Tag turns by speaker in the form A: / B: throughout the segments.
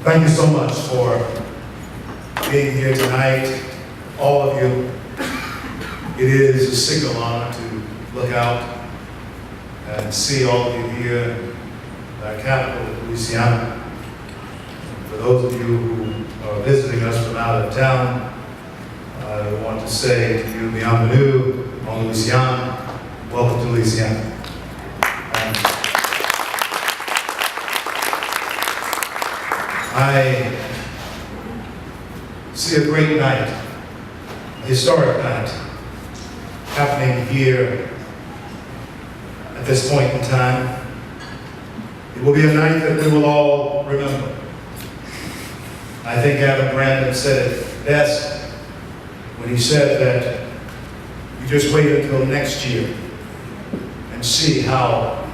A: Thank you so much for being here tonight, all of you. It is a signal honor to look out and see all of you here in our capital, Louisiana. For those of you who are visiting us from out of town, I want to say to you, bienvenue en Louisiana, welcome to Louisiana. I see a great night, a historic night, happening here at this point in time. It will be a night that we will all remember. I think Adam Brandon said it best when he said that you just wait until next year and see how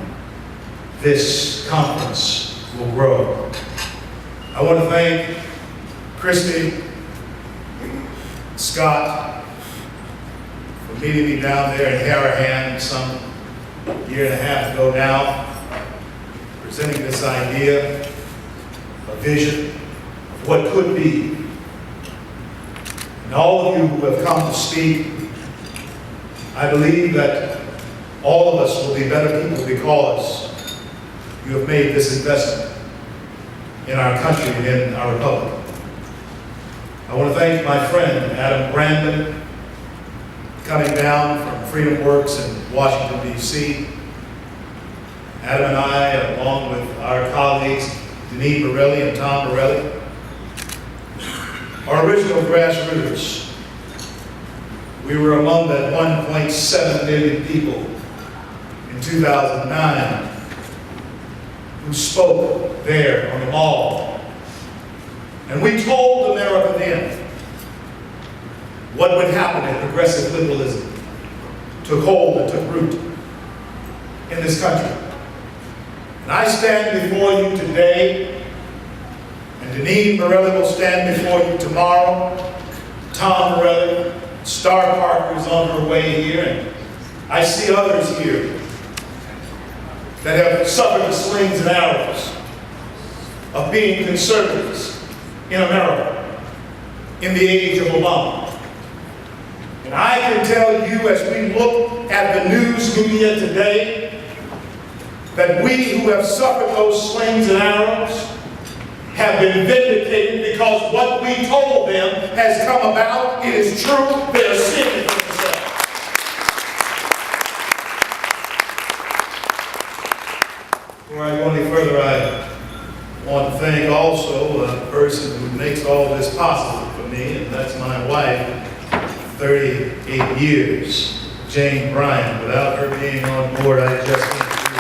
A: this conference will grow. I want to thank Christy, Scott, for meeting me down there in Harahan some year and a half ago now, presenting this idea, a vision of what could be. And all of you who have come to speak, I believe that all of us will be better people because you have made this investment in our country and in our republic. I want to thank my friend Adam Brandon, coming down from Freedom Works in Washington, D.C. Adam and I, along with our colleagues, Denise Borelli and Tom Borelli, are original grassroots. We were among that 1.7 million people in 2009 who spoke there on the mall. And we told America then what would happen if progressive liberalism took hold and took root in this country. And I stand before you today, and Denise Borelli will stand before you tomorrow. Tom Borelli, Star Parker is on her way here, and I see others here that have suffered the slings and arrows of being conservatives in America in the age of Obama. And I can tell you, as we look at the news media today, that we who have suffered those slings and arrows have been vindicated because what we told them has come about. It is true. They are seeing for themselves. Before I go any further, I want to thank also a person who makes all this possible for me, and that's my wife, 38 years, Jane Bryant. Without her being on board, I just can't do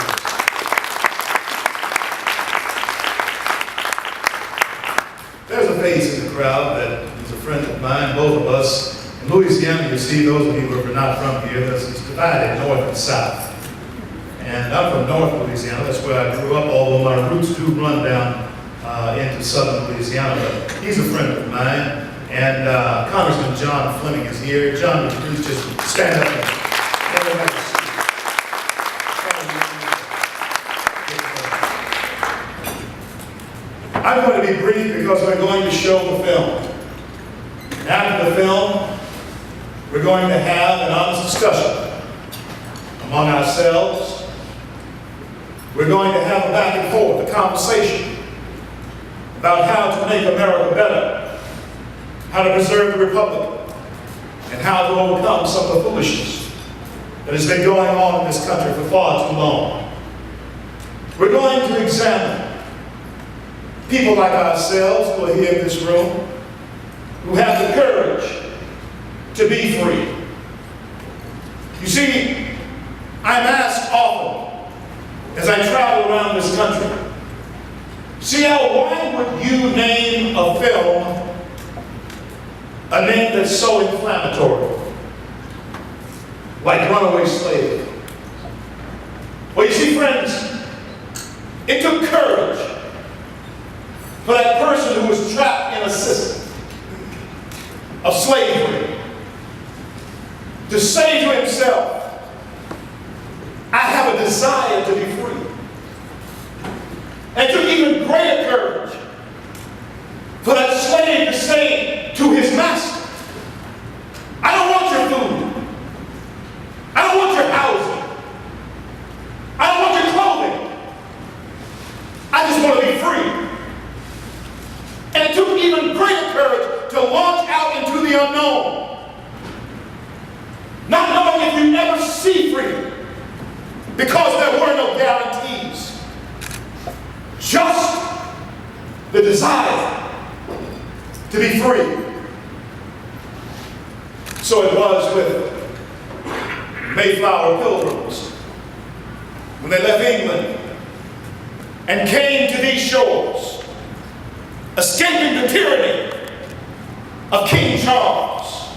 A: it. There's a face in the crowd that is a friend of mine, both of us. In Louisiana, you see, those of you who are not from here, it's divided north and south. And I'm from North Louisiana, that's where I grew up, although my roots do run down into southern Louisiana. But he's a friend of mine, and Congressman John Fleming is here. John, would you please just stand up and I'm going to be brief because we're going to show the film. And after the film, we're going to have an honest discussion among ourselves. We're going to have a back and forth, a conversation about how to make America better, how to preserve the republic, and how to overcome some of the foolishness that has been going on in this country for far too long. We're going to examine people like ourselves who are here in this room, who have the courage to be free. You see, I'm asked often, as I travel around this country, CL, why would you name a film a name that's so inflammatory, like Runaway Slave? Well, you see, friends, it took courage for that person who was trapped in a system of slavery to say to himself, I have a desire to be free. And it took even greater courage say to his master, I don't want your food. I don't want your housing. I don't want your clothing. I just want to be free. And it took even greater courage to launch out into the unknown, not knowing if you'd ever see freedom, because there were no guarantees. Just the desire to be free. So it was with Mayflower pilgrims when they left England and came to these shores, escaping the tyranny of King Charles.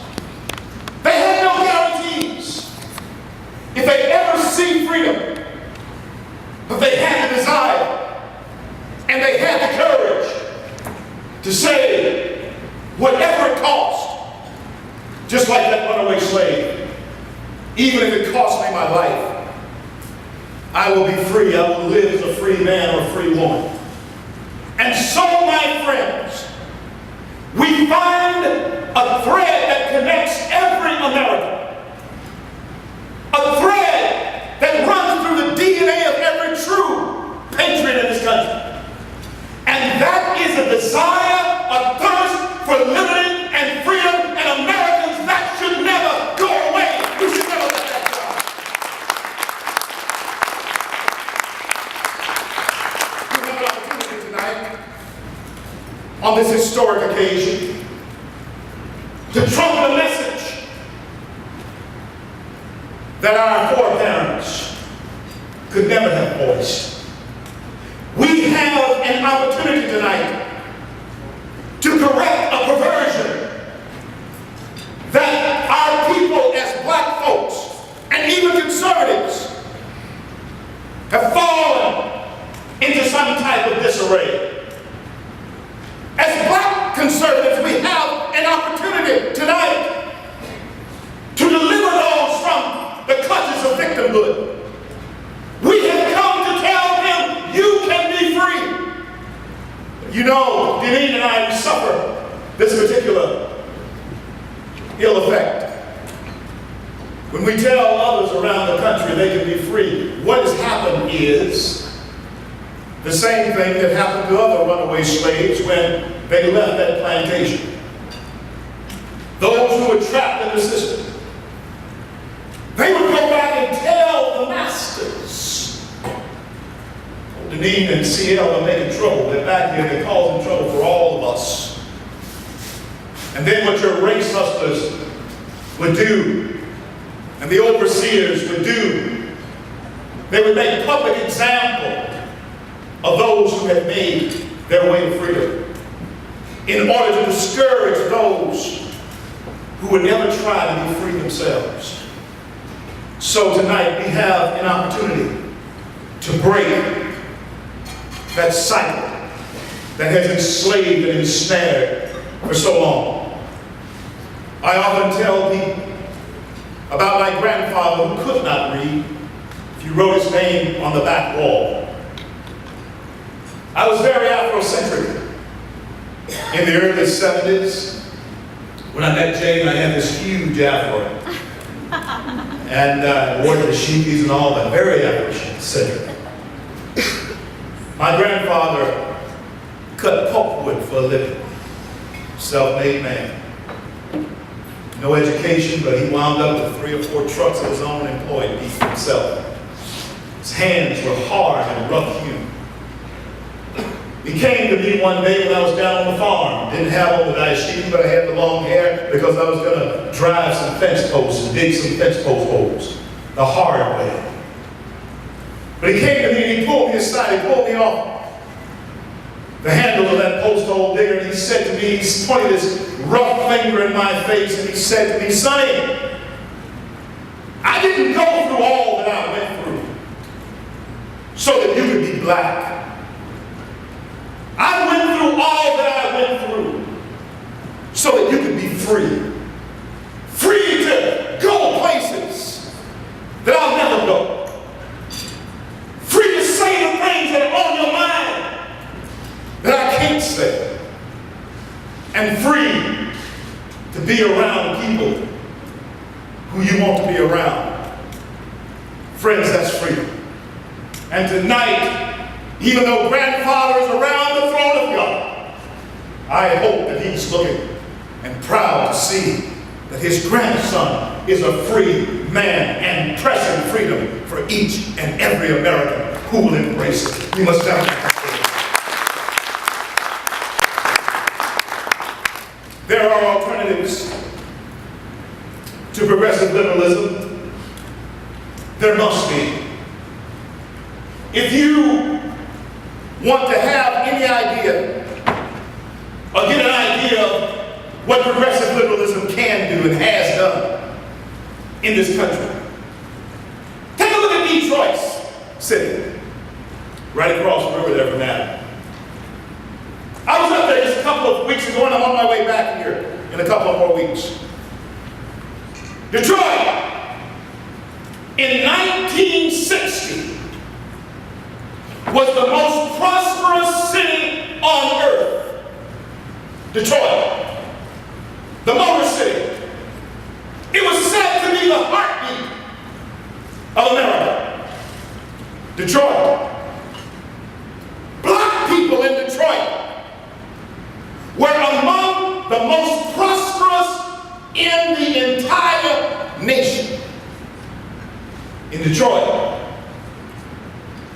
A: They had no guarantees if they ever see freedom, but they had the desire and they had the courage to say, whatever it cost, just like that runaway slave, even if it cost me my life, I will be free. I will live as a free man or a free woman. And so, my friends, we find a thread that connects every American, a thread that runs through the DNA of every true patriot in this country. And that is a desire, a thirst for liberty and freedom, and Americans, that should never go away. We should never let that go. We have an opportunity tonight, on this historic occasion, to trumpet a message that our foreparents could never have voiced. We have an opportunity tonight to correct a perversion that our people as black folks and even conservatives have fallen into some type of disarray. As black conservatives, we have an opportunity tonight to deliver those from the clutches of victimhood. We have come to tell them, you can be free. You know, Deneen and I suffer this particular ill effect. When we tell others around the country they can be free, what has happened is the same thing that happened to other runaway slaves when they left that plantation. Those who were trapped in the system, they would go back and tell the masters, Deneen and CL are making trouble. They're back here, they're causing trouble for all of us. And then what your race hustlers would do, and the overseers would do, they would make public example of those who had made their way to freedom, in order to discourage those who would never try to be free themselves. So tonight we have an opportunity to break that cycle that has enslaved and ensnared for so long. I often tell people about my grandfather who could not read. If you wrote his name on the back wall. I was very Afrocentric in the early 70s. When I met Jane, I had this huge afro. And wore the dashikis and all that, very Afrocentric. My grandfather cut pulpwood for a living. Self-made man. No education, but he wound up with 3 or 4 trucks of his own, employed himself. His hands were hard and rough-hewn. He came to me one day when I was down on the farm. Didn't have on the dashiki, but I had the long hair because I was going to drive some fence posts and dig some fence post holes the hard way. But he came to me and he pulled me aside. He pulled me off the handle of that post hole digger, and he said to me, he pointed his rough finger in my face, and he said to me, "Sonny, I didn't go through all that I went through so that you could be black. I went through all that I went through so that you could be free. Free to go places that I'll never go. Free to say the things that are on your mind that I can't say. and free to be around people who you want to be around. Friends, that's freedom. And tonight, even though grandfather is around the throne of God, I hope that he's looking and proud to see that his grandson is a free man and pressing freedom for each and every American who will embrace it. We must have that. There are alternatives to progressive liberalism. There must be. If you want to have any idea or get an idea of what progressive liberalism can do and has done in this country, take a look at Detroit City, right across the river there from Adam. I was up there just a couple of weeks ago, and I'm on my way back here in a couple of more weeks. Detroit, in 1960, was the most prosperous city on earth. Detroit, the Motor City. It was said to be the heartbeat of America. Detroit. Black people in Detroit were among the most prosperous in the entire nation. In Detroit.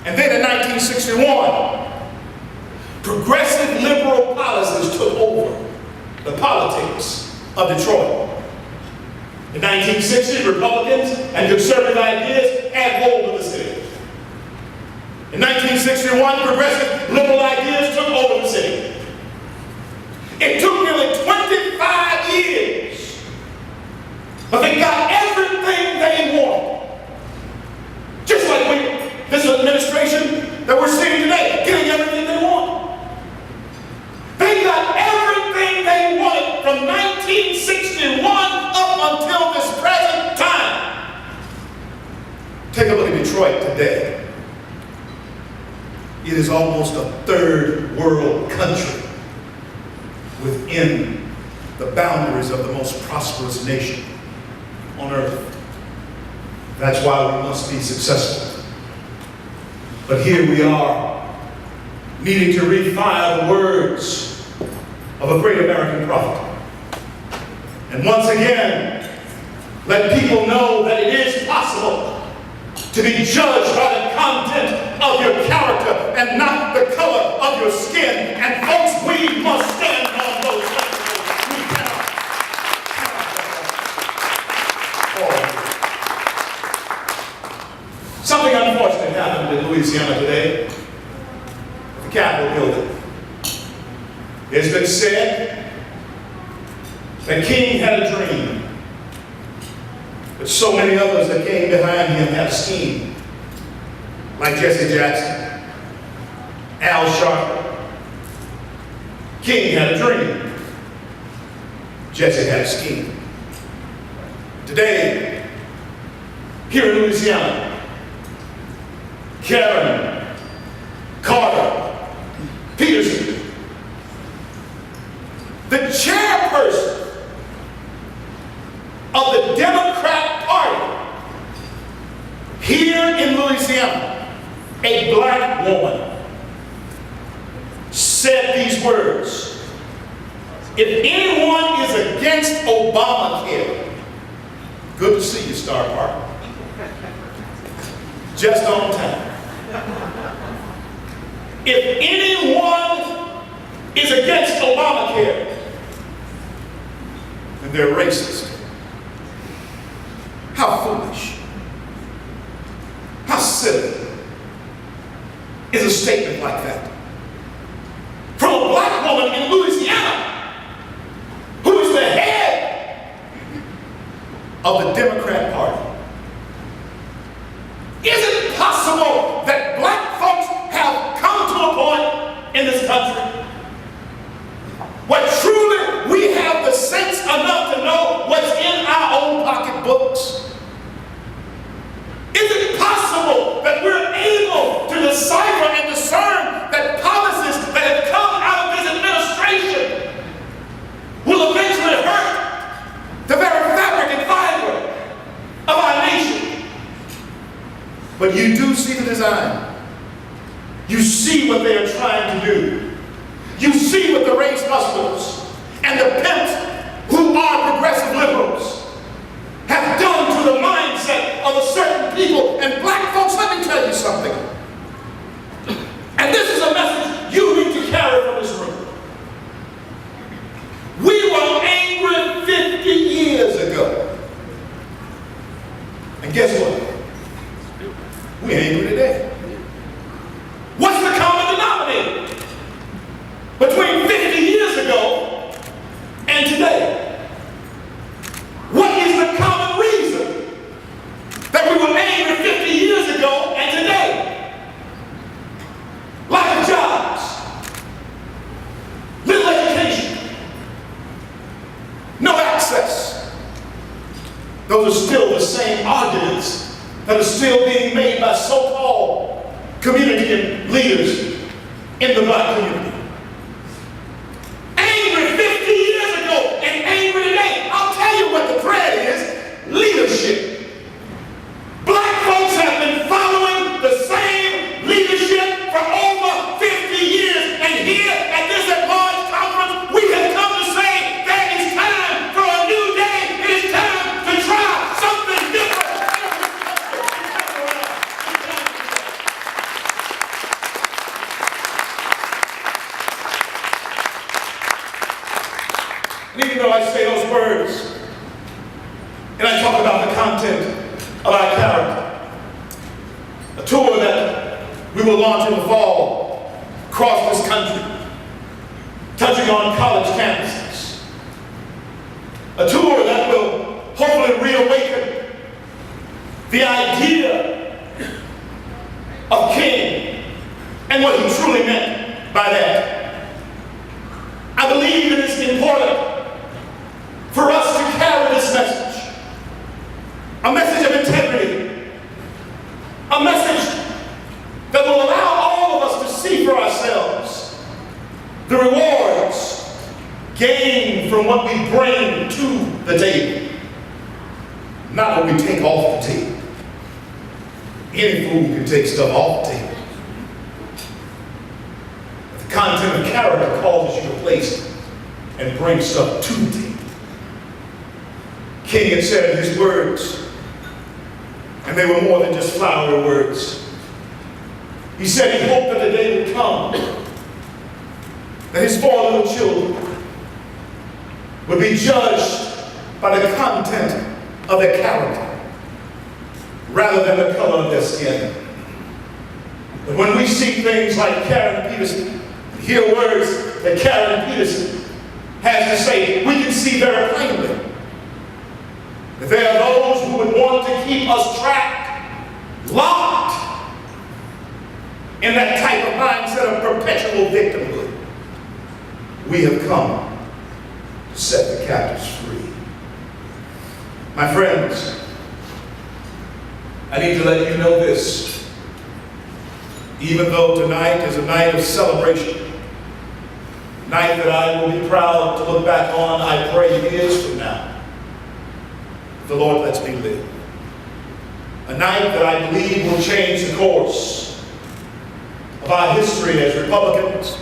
A: And then in 1961, progressive liberal policies took over the politics of Detroit. In 1960, Republicans and conservative ideas had hold of the city. In 1961, progressive liberal ideas took over the city. It took nearly 25 years, but they got everything they wanted. Just like this administration that we're seeing today, getting everything they want. They got everything they wanted from 1961 up until this present time. Take a look at Detroit today. It is almost a third world country within the boundaries of the most prosperous nation on earth. That's why we must be successful. But here we are, needing to refile the words of a great American prophet. And once again, let people know that it is possible to be judged by the content of your character and not the color of your skin. And folks, we must stand on those principles. We cannot. Something unfortunate happened in Louisiana today, the Capitol building. It's been said that King had a dream, but so many others that came behind him had a scheme, like Jesse Jackson, Al Sharpton. King had a dream, Jesse had a scheme. Today, here in Louisiana, Karen, Carter, Peterson, the chairperson of the Democrat Party here in Louisiana, a black woman, said these words: if anyone is against Obamacare, good to see you, Star Park. Just on time. If anyone is against Obamacare, then they're racist. How foolish. How silly is a statement like that from a black woman in Louisiana who is the head of the Democrat Party? Is it possible that black folks have come to a point in this country where truly we have the sense enough to know what's in our own pocketbooks? Is it possible that we're able to decipher and discern that policies that have come out of this administration But you do see the design. You see what they are trying to do. You see what the race hustlers and the pimps who are progressive liberals have done to the mindset of a certain people. And black folks, let me tell you something. And this is a message you need to carry from this room. We were angry 50 years ago. And guess what? We're angry today. What's the common denominator between 50 years ago and today? What is the common reason that we were angry 50 years ago and today? Lack of jobs, little education, no access. Those are still the same arguments that are still being made by so-called community leaders in the black community. Angry 50 years ago and angry today. I'll tell you what the thread is: leadership. Black folks have been following the same leadership for over 50 years, and here at this at-large conference, we have come to say that it's time for a new day. It is time to try something different. And even though I say those words, and I talk about the content of our character, a tour that we will launch in the fall across this country, touching on college campuses, a tour that will hopefully reawaken the idea of King and what he truly meant by that. I believe it is important for us to carry this message, a message of integrity, a message that will allow all of us to see for ourselves the rewards gained from what we bring to the table, not what we take off the table. Any fool can take stuff off the table. But the content of character causes you to place and bring stuff to the table. King had said in his words, and they were more than just flowery words. He said he hoped that the day would come that his 4 little children would be judged by the content of their character rather than the color of their skin. But when we see things like Karen Peterson, hear words that Karen Peterson has to say, we can see very plainly that there are those who would want to keep us trapped, locked in that type of mindset of perpetual victimhood. We have come to set the captives free. My friends, I need to let you know this. Even though tonight is a night of celebration, a night that I will be proud to look back on, I pray years from now, the Lord lets me live. A night that I believe will change the course of our history as Republicans,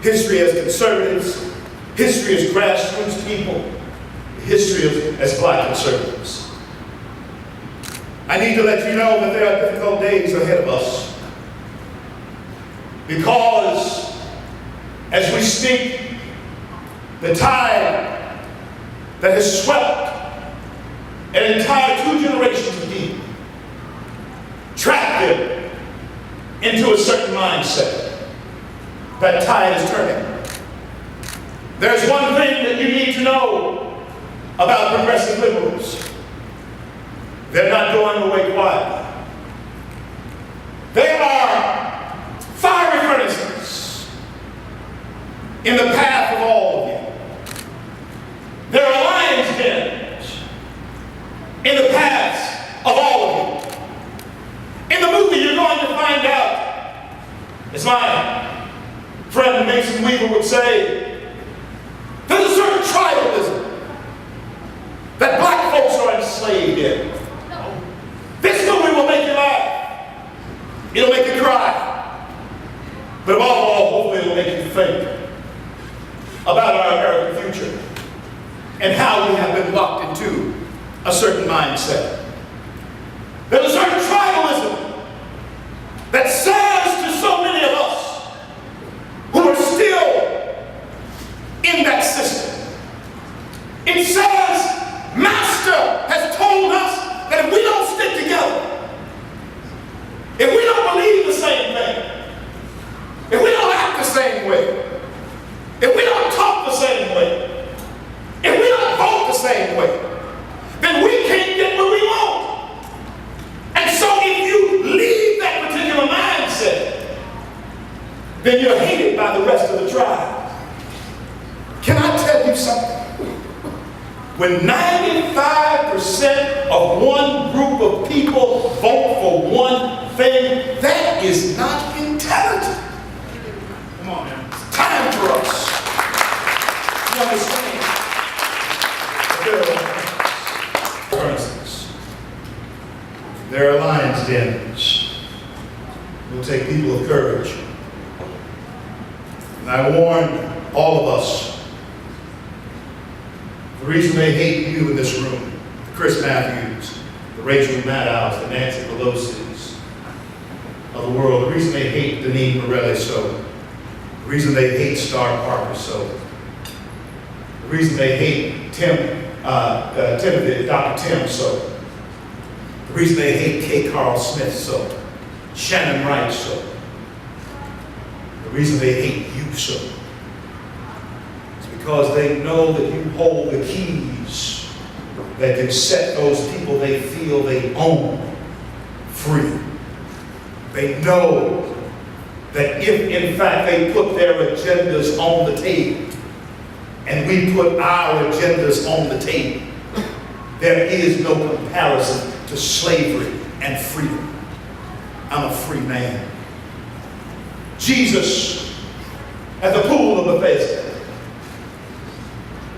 A: history as conservatives, history as grassroots people, history as black conservatives. I need to let you know that there are difficult days ahead of us, because as we speak, the tide that has swept an entire 2 generations of people, trapped them into a certain mindset, that tide is turning. There's one thing that you need to know about progressive liberals. They're not going away quietly. They are fiery furnaces in the path of all of you. There are lion's dens in the path of all of you. In the movie, you're going to find out, as my friend Mason Weaver would say, there's a certain tribalism that black folks are enslaved in. This movie will make you laugh. about our American future and how we have been locked into a certain mindset. There's a certain tribalism that says to so many of us who are still in that system, it says, Master has told us that if we don't stick together, if we don't believe the same thing, if we don't act the same way, if we don't talk the same way, if we don't vote the same way, then we can't get what we want. And so if you leave that particular mindset, then you're hated by the rest of the tribe. Can I tell you something? When 95% of one group of people vote for one thing, that is not intelligent. Come on, man. It's time for us to understand that there are furnaces. There are lions' dens. It will take people of courage. And I warn all of us, the reason they hate you in this room, Chris Matthews, the Rachel Maddows, the Nancy Pelosi's of the world, the reason they hate Deneen Morelli so, the reason they hate Star Parker so, the reason they hate Timothy, Dr. Tim so, the reason they hate K. Carl Smith so, Shannon Wright so, the reason they hate you so, because they know that you hold the keys that can set those people they feel they own free. They know that if in fact they put their agendas on the table and we put our agendas on the table, there is no comparison to slavery and freedom. I'm a free man. Jesus at the pool of Bethesda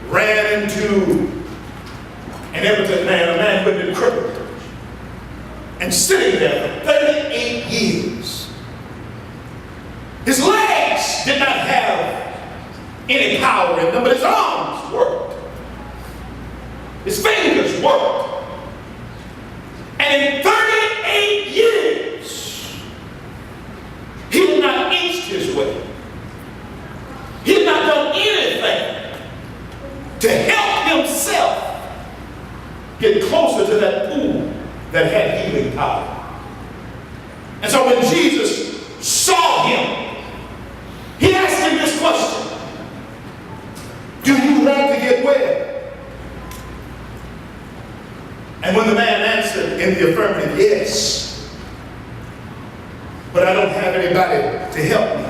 A: ran into an impotent man, a man who had been crippled, and sitting there for 38 years. His legs did not have any power in them, but his arms worked. His fingers worked. And in 38 years, he had not inched his way. He had not done anything to help himself get closer to that pool that had healing power. And so when Jesus saw him, he asked him this question: do you want to get well? And when the man answered in the affirmative, yes, but I don't have anybody to help me,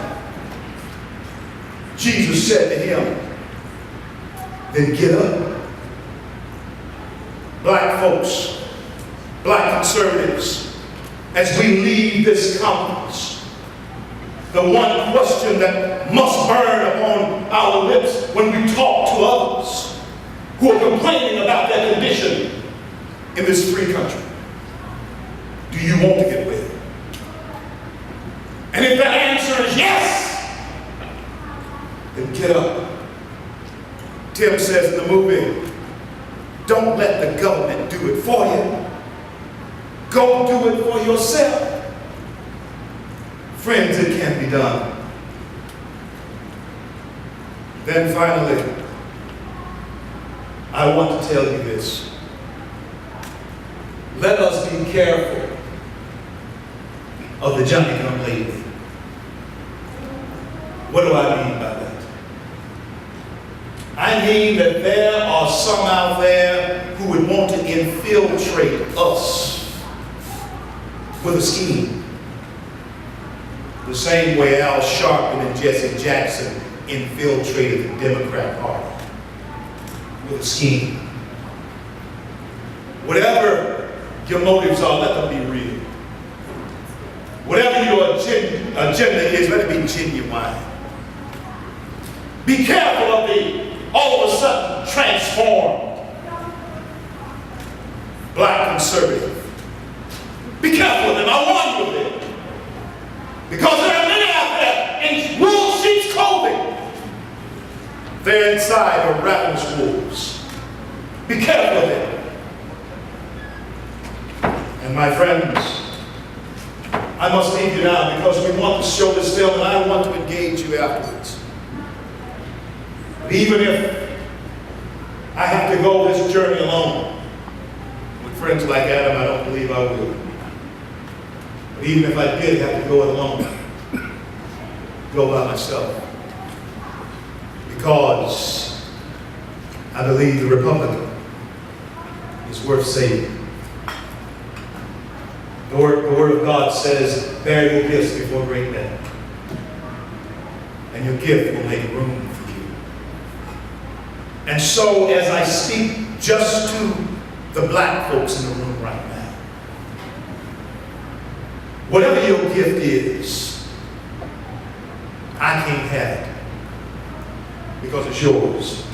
A: Jesus said to him, then get up. Black folks, black conservatives, as we leave this conference, the one question that must burn upon our lips when we talk to others who are complaining about their condition in this free country: do you want to get well? And if that answer is yes, then get up. Tim says in the movie, don't let the government do it for you. Go do it for yourself. Friends, it can be done. Then finally, I want to tell you this. Let us be careful of the Johnny-come-lately. What do I mean by that? I mean that there are some out there who would want to infiltrate us with a scheme. The same way Al Sharpton and Jesse Jackson infiltrated the Democrat Party with a scheme. Whatever your motives are, let them be real. Whatever your agenda is, let it be genuine. Be careful of the all of a sudden transformed black conservative. Be careful of them. I warn you of them. Because there are many out there in wool sheep's clothing They're inside are ravenous wolves. Be careful of them. And my friends, I must leave you now because we want to show this film and I want to engage you afterwards. But even if I have to go this journey alone, with friends like Adam, I don't believe I will. But even if I did have to go it alone, go by myself. Because I believe the Republic is worth saving. The word of God says, bear your gifts before great men. And your gift will make room for you. And so as I speak just to the black folks in the room right now, whatever your gift is, I can't have it because it's yours.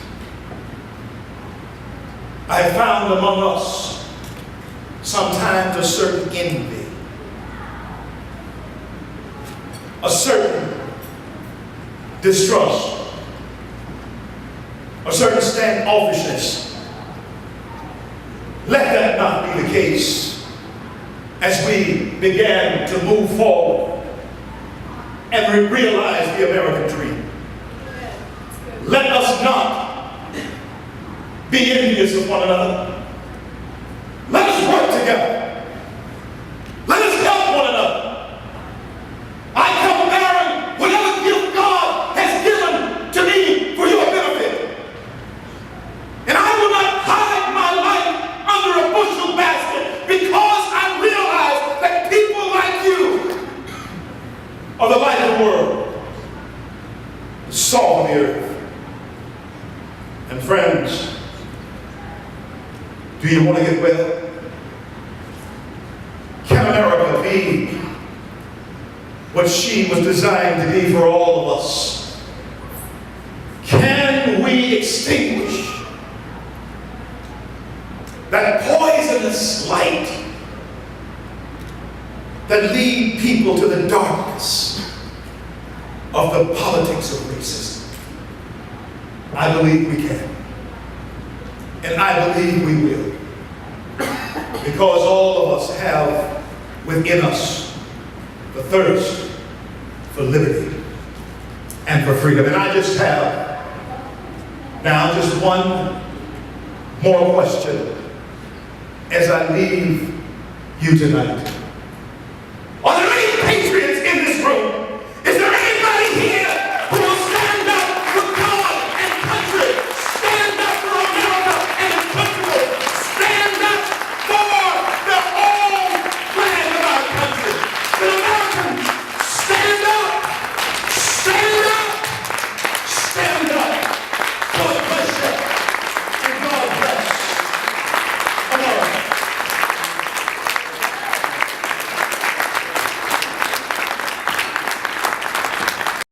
A: I have found among us sometimes a certain envy, a certain distrust, a certain standoffishness. Let that not be the case as we began to move forward and realize the American dream. Let us not be envious of one another. Let us work together. Let us help one another. I come bearing whatever gift God has given to me for your benefit. And I will not hide my life under a bushel basket because I realize that people like you are the light of the world, the salt of the earth. And friends, do you want to get well? Can America be what she was designed to be for all of us? Can we extinguish that poisonous light that lead people to the darkness of the politics of racism? I believe we can. And I believe we will. Because all of us have within us the thirst for liberty and for freedom. And I just have now just one more question as I leave you tonight.